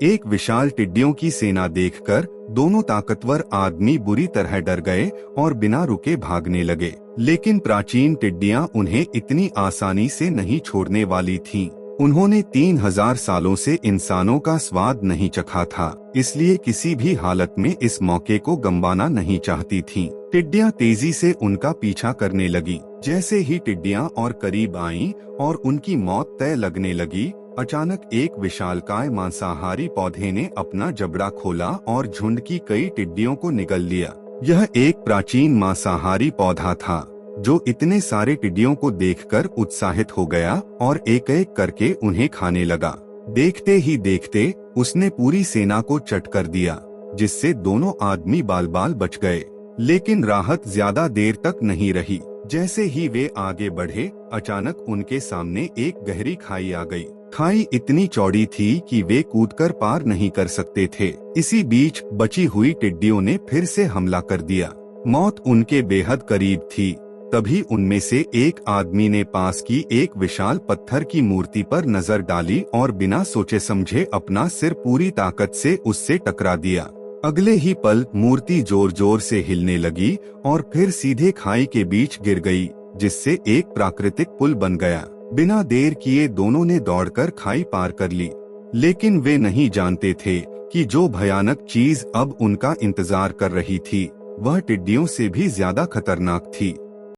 एक विशाल टिड्डियों की सेना देखकर दोनों ताकतवर आदमी बुरी तरह डर गए और बिना रुके भागने लगे। लेकिन प्राचीन टिड्डियां उन्हें इतनी आसानी से नहीं छोड़ने वाली थीं। उन्होंने 3000 सालों से इंसानों का स्वाद नहीं चखा था, इसलिए किसी भी हालत में इस मौके को गंवाना नहीं चाहती थीं। टिड्डियां तेजी से उनका पीछा करने लगी। जैसे ही टिड्डियां और करीब आईं और उनकी मौत तय लगने लगी, अचानक एक विशालकाय मांसाहारी पौधे ने अपना जबड़ा खोला और झुंड की कई टिड्डियों को निगल लिया। यह एक प्राचीन मांसाहारी पौधा था जो इतने सारे टिड्डियों को देखकर उत्साहित हो गया और एक एक करके उन्हें खाने लगा। देखते ही देखते उसने पूरी सेना को चट कर दिया, जिससे दोनों आदमी बाल बाल बच गए। लेकिन राहत ज्यादा देर तक नहीं रही। जैसे ही वे आगे बढ़े, अचानक उनके सामने एक गहरी खाई आ गई। खाई इतनी चौड़ी थी कि वे कूदकर पार नहीं कर सकते थे। इसी बीच बची हुई टिड्डियों ने फिर से हमला कर दिया। मौत उनके बेहद करीब थी। तभी उनमें से एक आदमी ने पास की एक विशाल पत्थर की मूर्ति पर नजर डाली और बिना सोचे समझे अपना सिर पूरी ताकत से उससे टकरा दिया। अगले ही पल मूर्ति जोर जोर से हिलने लगी और फिर सीधे खाई के बीच गिर गई, जिससे एक प्राकृतिक पुल बन गया। बिना देर किए दोनों ने दौड़कर खाई पार कर ली। लेकिन वे नहीं जानते थे कि जो भयानक चीज अब उनका इंतजार कर रही थी, वह टिड्डियों से भी ज्यादा खतरनाक थी।